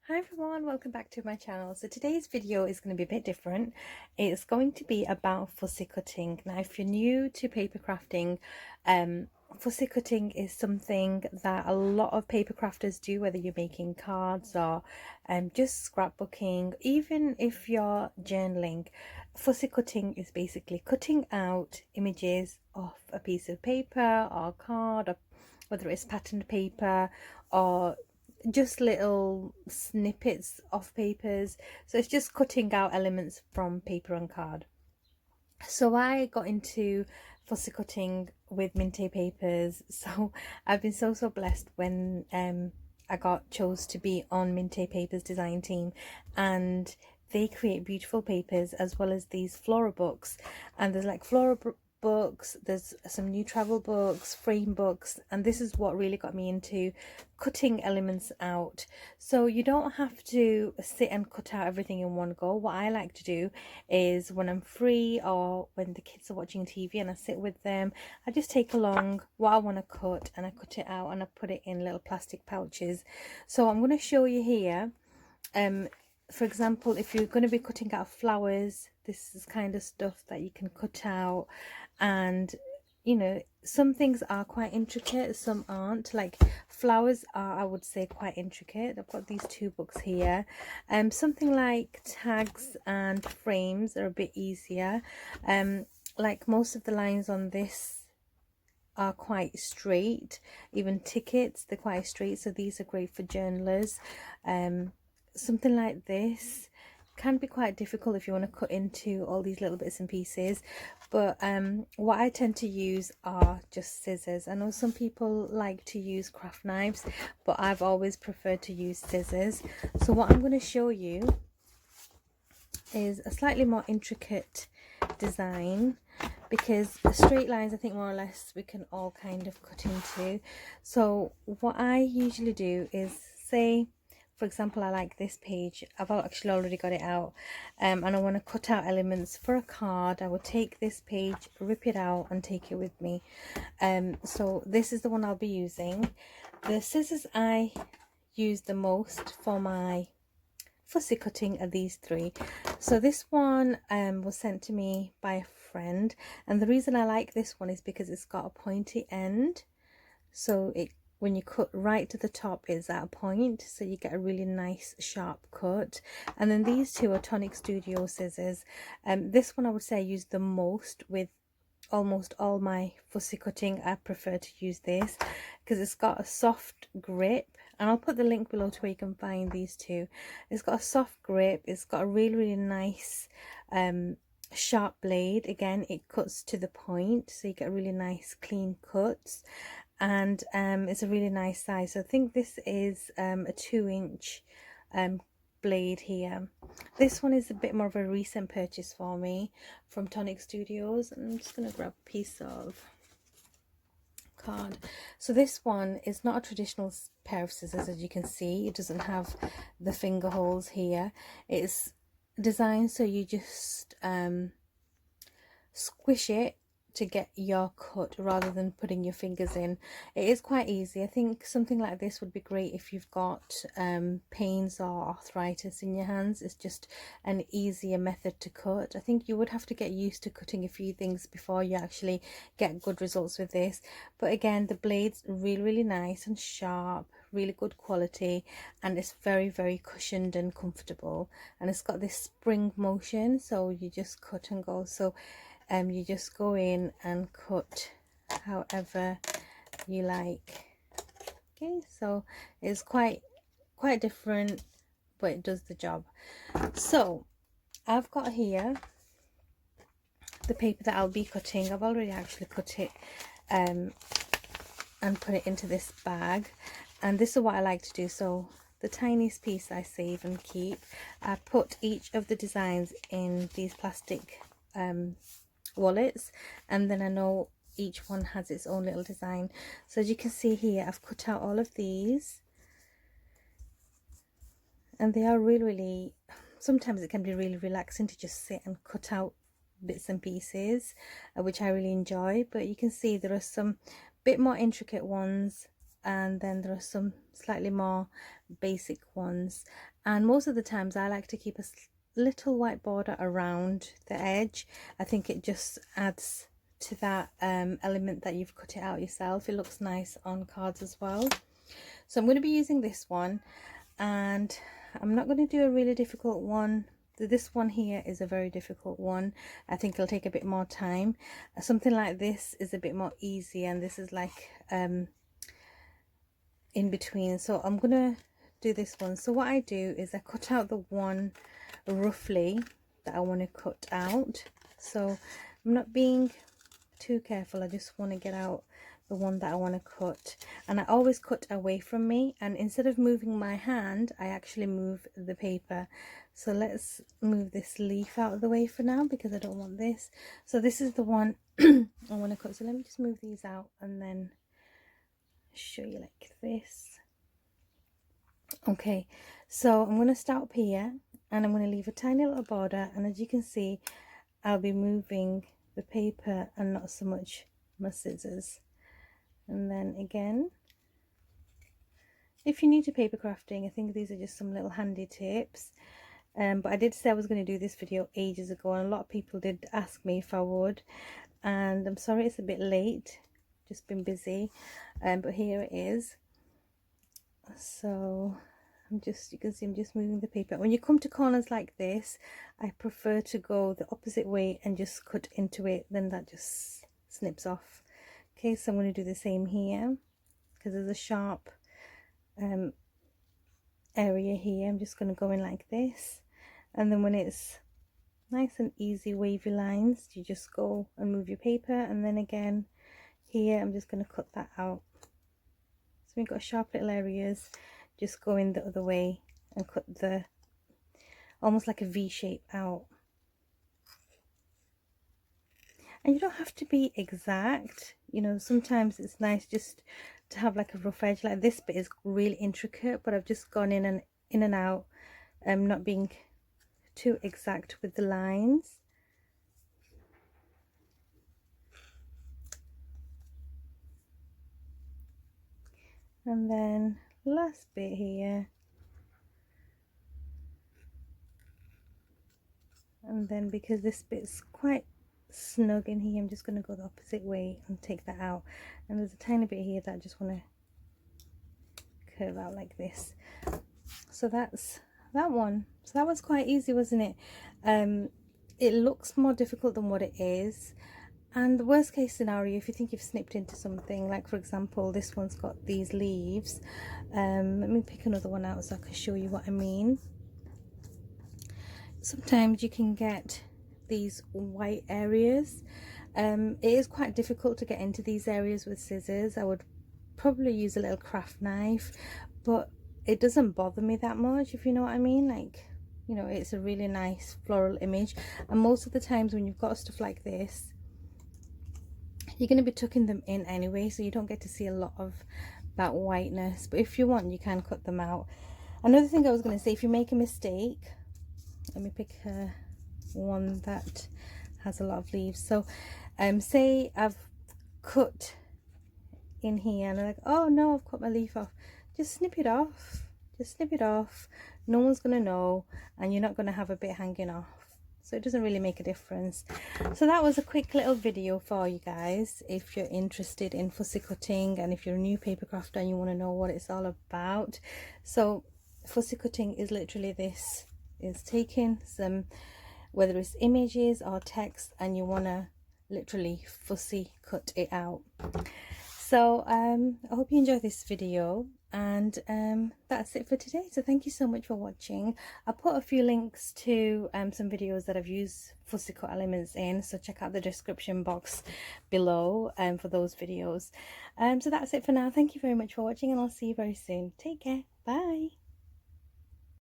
Hi everyone, welcome back to my channel. So today's video is going to be a bit different. It's going to be about fussy cutting. Now if you're new to paper crafting, fussy cutting is something that a lot of paper crafters do, whether you're making cards or just scrapbooking, even if you're journaling. Fussy cutting is basically cutting out images off a piece of paper or card, or whether it's patterned paper or just little snippets of papers. So it's just cutting out elements from paper and card. So I got into fussy cutting with Minte papers. So I've been so blessed when I got chose to be on Minte papers design team, and they create beautiful papers as well as these flora books. And there's like flora books, there's some new travel books, frame books, and this is what really got me into cutting elements out. So you don't have to sit and cut out everything in one go. What I like to do is when I'm free or when the kids are watching TV and I sit with them, I just take along what I want to cut and I cut it out and I put it in little plastic pouches. So I'm going to show you here, for example, if you're going to be cutting out flowers, this is kind of stuff that you can cut out. And you know, some things are quite intricate, some aren't. Like flowers are, I would say, quite intricate. I've got these two books here. Something like tags and frames are a bit easier. Like most of the lines on this are quite straight. Even tickets, they're quite straight, so these are great for journalers. Something like this can be quite difficult if you want to cut into all these little bits and pieces, but what I tend to use are just scissors. I know some people like to use craft knives, but I've always preferred to use scissors. So what I'm going to show you is a slightly more intricate design, because the straight lines I think more or less we can all kind of cut into. So what I usually do is, say for example, I like this page, I've actually already got it out, and I want to cut out elements for a card. I will take this page, rip it out and take it with me. So this is the one I'll be using. The scissors I use the most for my fussy cutting are these three. So this one was sent to me by a friend, and the reason I like this one is because it's got a pointy end, so it, when you cut right to the top, is at a point, so you get a really nice sharp cut. And then these two are Tonic Studios scissors. This one I would say I use the most with almost all my fussy cutting. I prefer to use this because it's got a soft grip, and I'll put the link below to where you can find these two. It's got a soft grip, it's got a really nice sharp blade. Again, it cuts to the point, so you get really nice clean cuts, and it's a really nice size. So I think this is a 2-inch blade here. This one is a bit more of a recent purchase for me from Tonic Studios. I'm just going to grab a piece of card. So this one is not a traditional pair of scissors, as you can see. It doesn't have the finger holes here. It's designed so you just squish it to get your cut rather than putting your fingers in. It is quite easy. I think something like this would be great if you've got pains or arthritis in your hands. It's just an easier method to cut. I think you would have to get used to cutting a few things before you actually get good results with this, but again, the blade's really nice and sharp, really good quality, and it's very cushioned and comfortable, and it's got this spring motion, so you just cut and go. So you just go in and cut however you like. Okay, so it's quite different, but it does the job. So I've got here the paper that I'll be cutting. I've already actually cut it and put it into this bag, and this is what I like to do. So the tiniest piece I save and keep. I put each of the designs in these plastic wallets, and then I know each one has its own little design. So as you can see here, I've cut out all of these, and they are really sometimes it can be really relaxing to just sit and cut out bits and pieces, which I really enjoy. But you can see there are some bit more intricate ones and then there are some slightly more basic ones, and most of the times I like to keep a little white border around the edge. I think it just adds to that element that you've cut it out yourself. It looks nice on cards as well. So I'm going to be using this one, and I'm not going to do a really difficult one. This one here is a very difficult one. I think it'll take a bit more time. Something like this is a bit more easy, and this is like in between. So I'm gonna do this one. So what I do is I cut out the one roughly that I want to cut out. So I'm not being too careful. I just want to get out the one that I want to cut, and I always cut away from me, and instead of moving my hand I actually move the paper. So let's move this leaf out of the way for now because I don't want this. So this is the one I want to cut. So let me just move these out and then show you like this. Okay, so I'm going to start up here, and I'm going to leave a tiny little border, and as you can see I'll be moving the paper and not so much my scissors. And then again, if you're new to paper crafting, I think these are just some little handy tips. But I did say I was going to do this video ages ago, and a lot of people did ask me if I would, and I'm sorry it's a bit late, just been busy, but here it is. So I'm just, you can see I'm just moving the paper. When you come to corners like this, I prefer to go the opposite way and just cut into it, then that just snips off. Okay, so I'm going to do the same here because there's a sharp area here. I'm just going to go in like this, and then when it's nice and easy wavy lines, you just go and move your paper, and then again here I'm just going to cut that out. So we've got sharp little areas, just go in the other way and cut the almost like a V shape out. And you don't have to be exact, you know, sometimes it's nice just to have like a rough edge. Like this bit is really intricate, but I've just gone in and out, not being too exact with the lines. And then last bit here, and then because this bit's quite snug in here, I'm just going to go the opposite way and take that out. And there's a tiny bit here that I just want to curve out like this. So that's that one. So that was quite easy, wasn't it? It looks more difficult than what it is. And the worst case scenario, if you think you've snipped into something, like for example this one's got these leaves, let me pick another one out so I can show you what I mean. Sometimes you can get these white areas. It is quite difficult to get into these areas with scissors. I would probably use a little craft knife, but it doesn't bother me that much, if you know what I mean. Like, you know, it's a really nice floral image, and most of the times when you've got stuff like this, you're going to be tucking them in anyway, so you don't get to see a lot of that whiteness. But if you want, you can cut them out. Another thing I was going to say, if you make a mistake, let me pick one that has a lot of leaves. So say I've cut in here and I'm like, oh no, I've cut my leaf off. Just snip it off, just snip it off. No one's gonna know, and you're not gonna have a bit hanging off, so it doesn't really make a difference. So that was a quick little video for you guys if you're interested in fussy cutting, and if you're a new paper crafter and you want to know what it's all about. So fussy cutting is literally this, is taking some, whether it's images or text, and you want to literally fussy cut it out. So I hope you enjoyed this video, and that's it for today. So thank you so much for watching. I'll put a few links to some videos that I've used fussy cut elements in, so check out the description box below for those videos. So that's it for now. Thank you very much for watching, and I'll see you very soon. Take care. Bye.